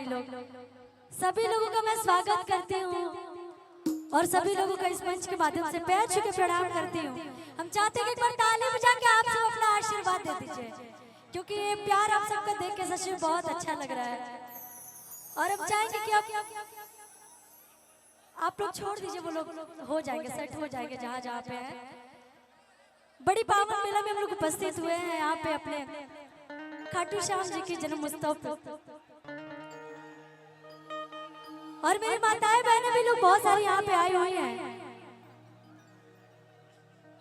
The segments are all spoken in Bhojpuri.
भाई लोग, सभी लोगों का मैं स्वागत करती हूँ और सभी लोगों का इस मंच के माध्यम से पैर छू के प्रणाम करती हूँ। हम चाहते हैं कि एक बार ताली बजा के आप सब अपना आशीर्वाद दे दीजिए, क्योंकि ये प्यार आप सबका देख के सच में बहुत अच्छा लग रहा है। और हम चाहेंगे कि आप लोग छोड़ दीजिए, वो लोग हो जाएंगे, सेट हो जाएंगे जहाँ जहाँ पे है। बड़ी पावन मेला में हम लोग उपस्थित हुए हैं यहाँ पे अपने खाटू श्याम जी की जन्म उत्सव पे। और मेरी माताएं बहनें भी लोग बहुत सारी यहाँ पे आई हुई हैं।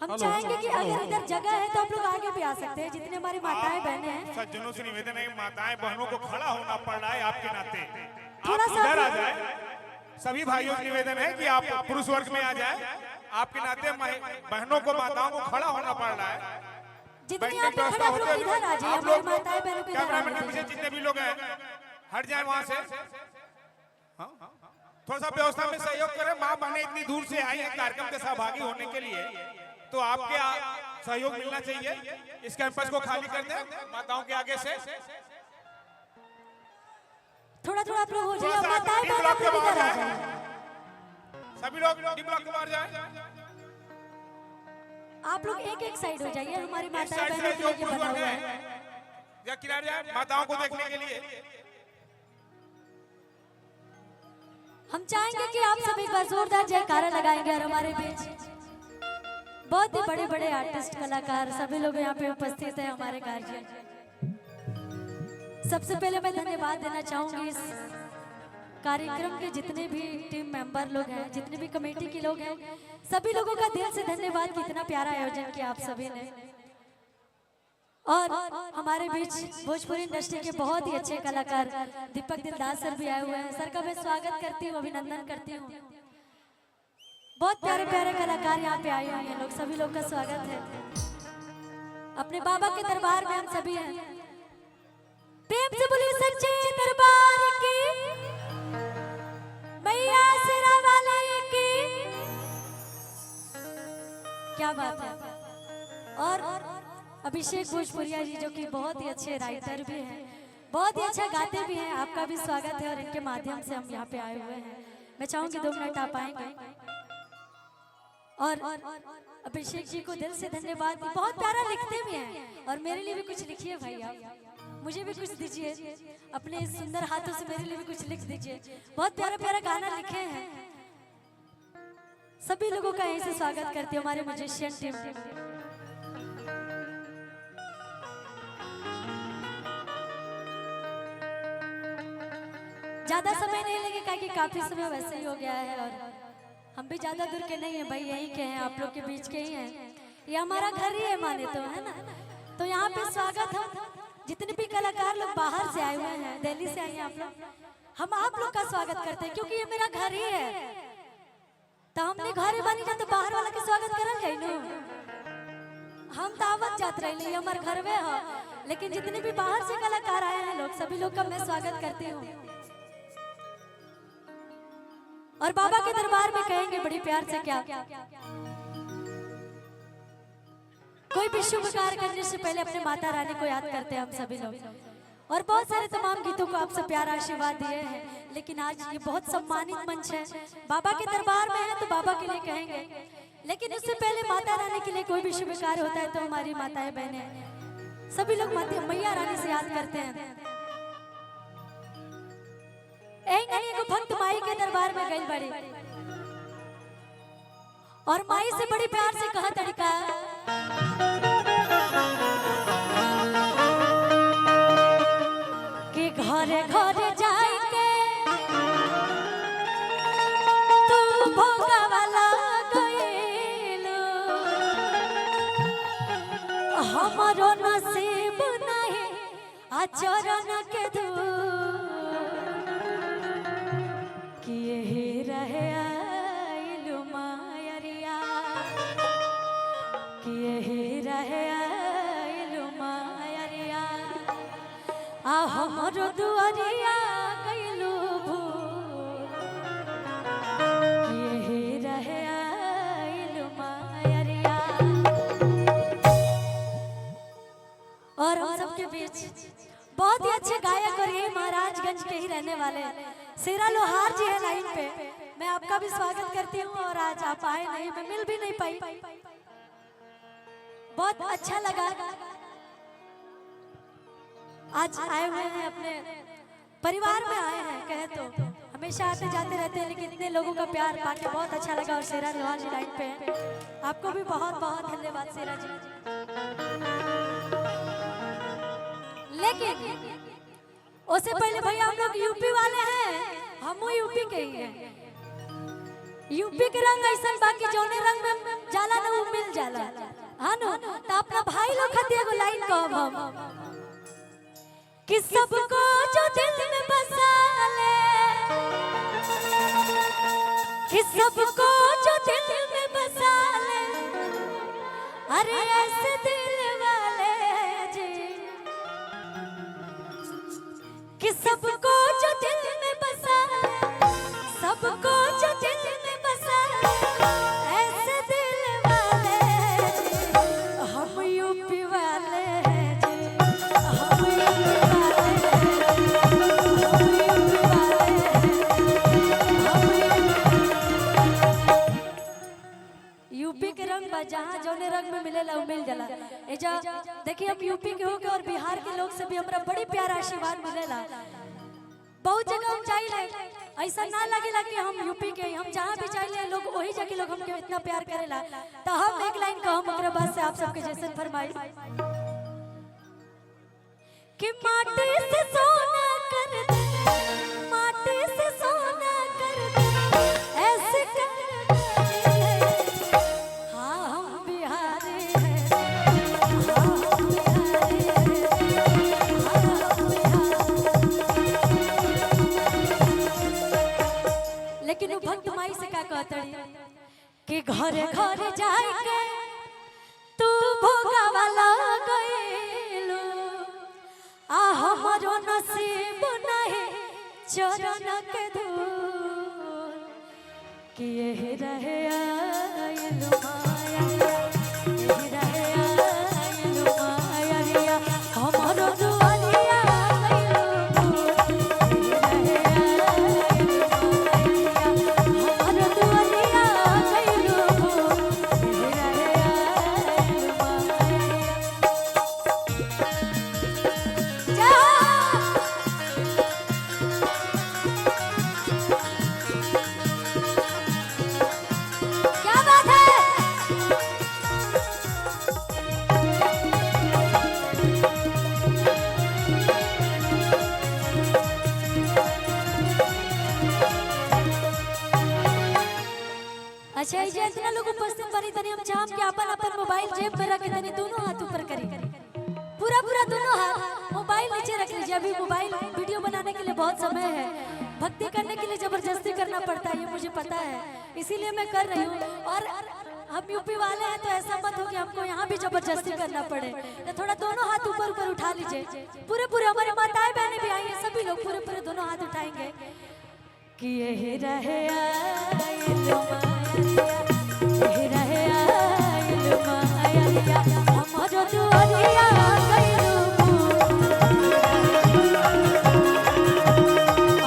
हम चाहेंगे कि अगर इधर जगह है तो आप लोग आगे भी आ सकते हैं, जितने हमारी माताएं बहनें हैं। सज्जनों से निवेदन है, माताएं बहनों को खड़ा होना पड़ रहा है आपके नाते, थोड़ा आप इधर आ जाए। सभी भाइयों से निवेदन है कि आप पुरुष वर्ग में आ जाए, आपके नाते बहनों को माताओं को खड़ा होना पड़ रहा है। जितनी आप खड़े आप लोग इधर आ जाइए, हमारी माताएं बहनों को कैमरामैन के पीछे जितने भी लोग हैं हट जाए वहां से। थोड़ा सा व्यवस्था में सहयोग करें। माँ बहनें इतनी दूर से आई है कार्यक्रम के सहभागी होने के लिए, तो आपके सहयोग मिलना चाहिए। इस कैंपस को खाली कर दें माताओं के आगे से। थोड़ा थोड़ा आप लोग हो जाइए, माताएं बहनें इधर आ जाइए। सभी लोग डी ब्लॉक के बाहर जाएं। आप लोग एक एक साइड हो जाइए, हमारी माताएं साइड बहनों से के जो लिए पुरुष बना वर्ग हुआ है है। या किनारे जाए माताओं को देखने के लिए। हम चाहेंगे कि आप सब एक बार जोरदार जयकारा लगाएंगे। और हमारे बीच बहुत ही बड़े बड़े आर्टिस्ट, कलाकार सभी लोग यहाँ पे उपस्थित हैं हमारे गार्जियन। सबसे पहले मैं धन्यवाद देना चाहूंगी इस कार्यक्रम के जितने भी टीम मेंबर लोग हैं, जितने भी कमेटी के लोग हैं, सभी लोगों का दिल से धन्यवाद कि इतना प्यारा आयोजन किया आप सभी ने। और हमारे बीच भोजपुरी इंडस्ट्री के बहुत ही अच्छे कलाकार दीपक दिलदार सर भी आए हुए हैं। सर का मैं स्वागत करती हूँ, अभिनंदन करती हूँ। बहुत प्यारे प्यारे कलाकार यहाँ पे आए हुए हैं लोग, सभी लोग का स्वागत है। अपने बाबा के दरबार में हम सभी हैं। प्रेम से बोलिए सच्चे दरबार की मैया शेरा वाले की। क्या बात है। और अभिषेक भोजपुरिया जी जो कि बहुत ही अच्छे राइटर भी हैं, बहुत ही अच्छा गाते भी हैं, आपका भी स्वागत है। और इनके माध्यम से हम यहाँ पे आए हुए हैं। मैं चाहूंगी 2 मिनट आप आएंगे। और अभिषेक जी को दिल से धन्यवाद। बहुत प्यारा लिखते भी हैं, और मेरे लिए भी कुछ लिखिए भाई, आप मुझे भी कुछ दीजिए, अपने सुंदर हाथों से मेरे लिए भी कुछ लिख दीजिए। बहुत प्यारा प्यारा गाना लिखे हैं। सभी लोगों का यहीं से स्वागत करती हूँ, हमारे म्यूजिशियन टीम। ज्यादा समय नहीं लगेगा कि काफी समय वैसे ही हो गया है, और हम भी ज्यादा दूर के नहीं है भाई, यहीं के हैं, आप लोग के बीच के ही हैं। ये हमारा घर ही है माने तो, है ना। तो यहाँ पे स्वागत हम जितने भी कलाकार लोग बाहर से आए हुए हैं, दिल्ली से आए हैं आप लोग, हम आप लोग का स्वागत करते हैं, क्योंकि ये मेरा घर ही है। तो हमने घर बनी ना तो बाहर वाला के स्वागत करल जाए नो। हम दावत जात रहे हमारे घर में हो, लेकिन जितने भी बाहर से कलाकार आए हैं लोग, सभी लोग का मैं स्वागत करती हूँ। और बाबा के दरबार में कहेंगे बड़ी प्यार से क्या, कोई भी शुभ कार्य करने से पहले अपने माता रानी को याद करते हैं हम सभी लोग। और बहुत सारे तमाम गीतों को आप सब प्यारा आशीर्वाद दिए हैं, लेकिन आज ये बहुत सम्मानित मंच है, बाबा के दरबार में है तो बाबा के लिए कहेंगे। लेकिन उससे पहले माता रानी के लिए कोई भी शुभ कार्य होता है तो हमारी माताएं बहनें सभी लोग मैया रानी से याद करते हैं। को भक्त माई के दरबार में गई बड़ी, और माई से बड़ी प्यार से कहा तरीका, कि घरे घरे जाए के तू भोगा वाला गइलो, हमारो नसीब नहीं आचरण के दूर, रहे आइलु मायरिया, कि रहे आइलु मायरिया, आ हमरो दुआरिया कइलु भूल, कि रहे आइलु मायरिया। और हम सबके बीच बहुत ही अच्छे गायक और ये रहने वाले शेरा लोहार जी है लाइन पे। मैं आपका भी स्वागत करती हूँ और आज आप आए नहीं, मैं मिल भी नहीं पाई, बहुत अच्छा लगा। आज आए हुए हैं अपने परिवार में आए हैं, कहे तो हमेशा आते जाते रहते हैं, लेकिन इतने लोगों का प्यार पाके बहुत अच्छा लगा। और शेरा लोहार जी लाइन पे हैं, आपको भी बहुत बहुत धन्यवाद शेरा जी। लेकिन उससे पहले भैया हम लोग यूपी वाले हैं, हम यूपी के ही हैं। यूपी के रंग ऐसा बाकी जौने रंग में जाला ना वो मिल जाला, हाँ नो। तो अपना भाई लोग खातिर एगो लाइन कहब हम कि सबको जो दिल में बसा ले, कि सबको जो दिल में बसा ले, अरे ऐसे दिल वाले जी, कि सबको जो दिल में बसा ले, सबको जो दिल में बसा ले, ऐसे दिल वाले जी, हम यूपी वाले हैं जी, हम यूपी वाले हैं, हम यूपी वाले हैं, यूपी के रंग बा जहाँ जौने रंग में मिलेला वो मिल जाला। एजा देखिए हम यूपी के होके और बिहार के लोग से भी हमरा बड़ी प्यार आशीर्वाद मिलेला। बहुत जगह हम जाइले ऐसा ना लगेला कि हम यूपी के, हम जहाँ भी जाइले लोग वही जगह लोग हमके इतना प्यार करेला। तो हम एक लाइन कहम ओकरा बाद से आप सबके जैसे फरमाई कि माटी से सोना कर दे, माटी से सोना कर दे, ऐसे कर दे, हाँ हम बिहारी हैं, हाँ हम बिहारी हैं, हाँ हम बिहारी। लेकिन वो भक्त माई से का कहतड़ी कि घरे घरे जाए के तू भोगा वाला गइलू, आ हमरो नसीब नहीं चरण के धूल, कि यही रहे आइलू माया, यही रहे आइलू माया, हमरो दुआरिया गइलू भूल, यही रहे आइलू माया, हमरो दुआरिया गइलू भूल, यही रहे आइलू माया। क्या बात है? अच्छा ये इतना लोग उपस्थित बनी तनी हम चाहम कि अपन अपन मोबाइल जेब में रख के तनी दोनों हाथ ऊपर करी, पूरा पूरा दोनों हाथ, मोबाइल नीचे रख लीजिए। अभी मोबाइल वीडियो बनाने के लिए बहुत समय है, भक्ति करने के लिए जबरदस्ती करना पड़ता है, ये मुझे पता है, इसीलिए मैं कर रही हूँ। और हम यूपी वाले हैं तो ऐसा मत हो कि हमको यहाँ भी जबरदस्ती करना पड़े, तो थोड़ा दोनों हाथ ऊपर ऊपर उठा लीजिए। पूरे पूरे हमारे माताएं बहनें भी आई हैं, सभी लोग पूरे पूरे दोनों हाथ उठाएंगे कि यही रहे आइलू माया, यही रहे आइलू माया, हमरो दुआरिया गइलू भूल,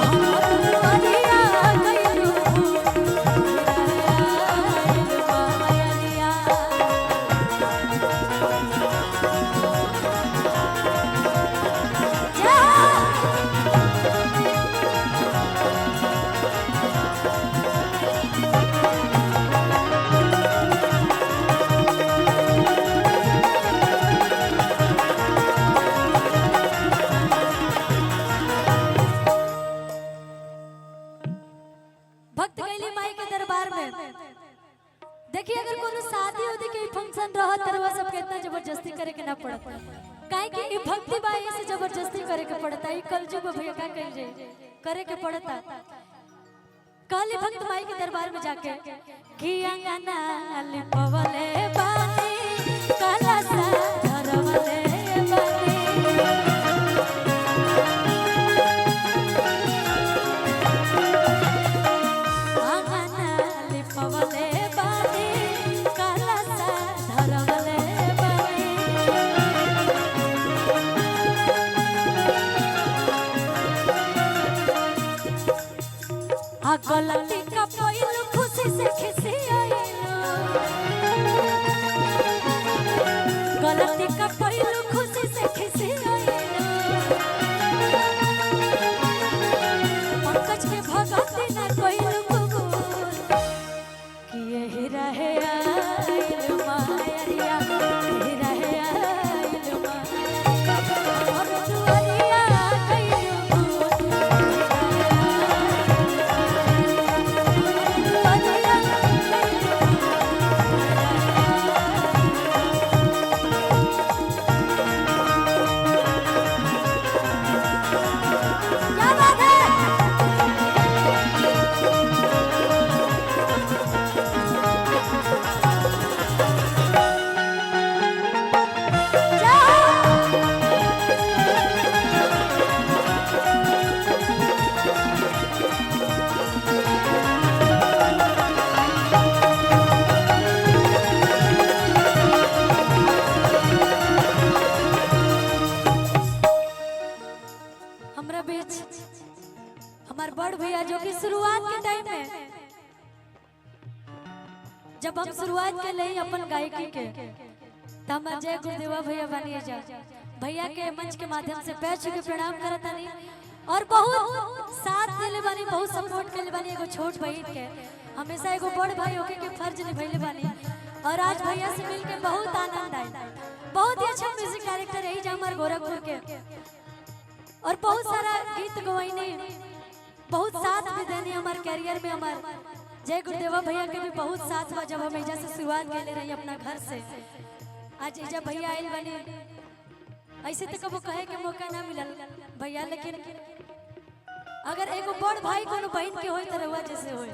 हमरो दुआरिया गइलू भूल, यही रहे आइलू माया। भक्त गइली माई के दरबार में, देखिए अगर कोनो शादी उदी के फंक्शन रहा तरवा सबके इतना जबरदस्ती करे के ना पड़त, काहे कि ई भक्ति बाई से जबरदस्ती करे के पड़ता, ई कलजुग भैया का कइल जाए करे के पड़ता। कहली भक्त माई के दरबार में जाके कि अंगना लिपवले बानी, कलसा धरवले बानी, गलती का पहिल खुशी से खिसी आइलो गलती का पहिल खुशी से खिसी आइलो पंकज के भगती ना कोई कबूल कि यही रहे आइल मायरिया यही रहे आइल मायरिया और दुआरिया कइयो क्या बात है हमरा बीच हमार बड़ भैया जो कि शुरुआत के टाइम में जब हम शुरुआत के लिए अपन गायकी के त हम जय गुरुदेवा भैया बनिए जा भैया के मंच के माध्यम से पैर छू के प्रणाम करत हनी और बहुत साथ देले बानी बहुत सपोर्ट करले बानी एगो छोट बहन के हमेशा एगो बड़ भाई होके के फर्ज निभैले बानी और आज भैया से मिलके बहुत आनंद आया बहुत ही अच्छा म्यूजिक डायरेक्टर रही जा हमार गोरखपुर के और बहुत सारा गीत गवाइने बहुत साथ भी देने हमारे कैरियर में हमार जय गुरुदेवा भैया के भी बहुत साथ हुआ जब हम एजा से शुरुआत कर ले रही अपना घर से आज एजा भैया आयल बने ऐसे तो कबो कहे के मौका ना मिलल भैया लेकिन अगर एगो बड़ भाई कोनो बहन के होय त रहुआ जैसे होय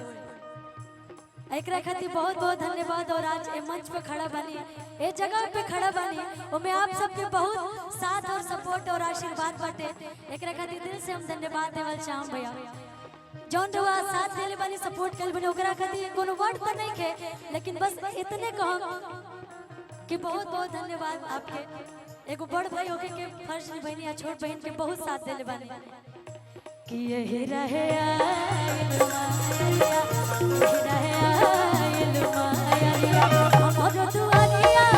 एकरा खातिर बहुत बहुत धन्यवाद और आज ए मंच पे खड़ा बानी ए जगह पे खड़ा बानी ओमे आप सबके बहुत साथ और सपोर्ट और आशीर्वाद बाटे एकरा खातिर दिल से हम धन्यवाद देवल चाहम भैया जौन रहुआ साथ देले बानी सपोर्ट कल बने ओकरा खातिर कोनो वर्ड त नहीं के लेकिन बस इतने कहम कि बहुत बहुत धन्यवाद आपके एगो बड़ भाई होके के फर्ज निभानी या छोट बहन के बहुत साथ देले बानी कि यही रहे आइल मायरिया यही रहे आइल मायरिया हमरो दुआरिया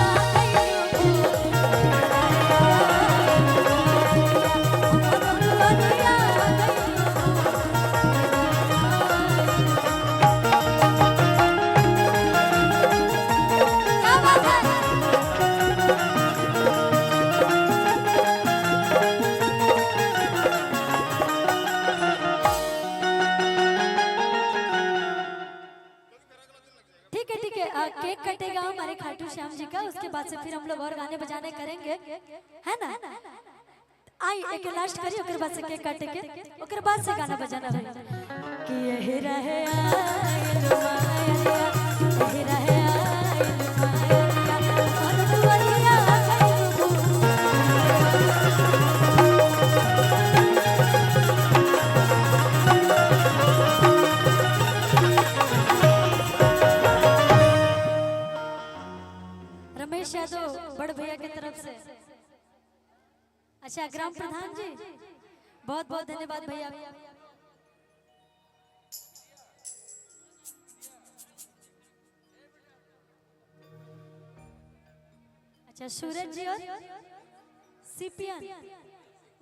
केक कटेगा हमारे खाटू श्याम जी का उसके बाद से फिर हम लोग और गाने बजाने करेंगे है ना आई एक लास्ट करिए ओकर बाद से केक काटे के ओकर बाद से गाना बजाना है कि यही रहे आइल मायरिया यही रहे आइल मायरिया और दुआरिया रमेश यादव बड़ भैया की तरफ से अच्छा ग्राम प्रधान जी बहुत बहुत धन्यवाद भैया अच्छा सूरज जी और सीपीएन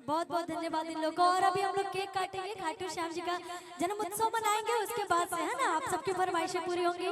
बहुत बहुत धन्यवाद इन लोगों को और अभी हम लोग केक काटेंगे खाटू श्याम जी का जन्म उत्सव मनाएंगे उसके बाद से है ना आप सबकी फरमाइशें पूरी होंगी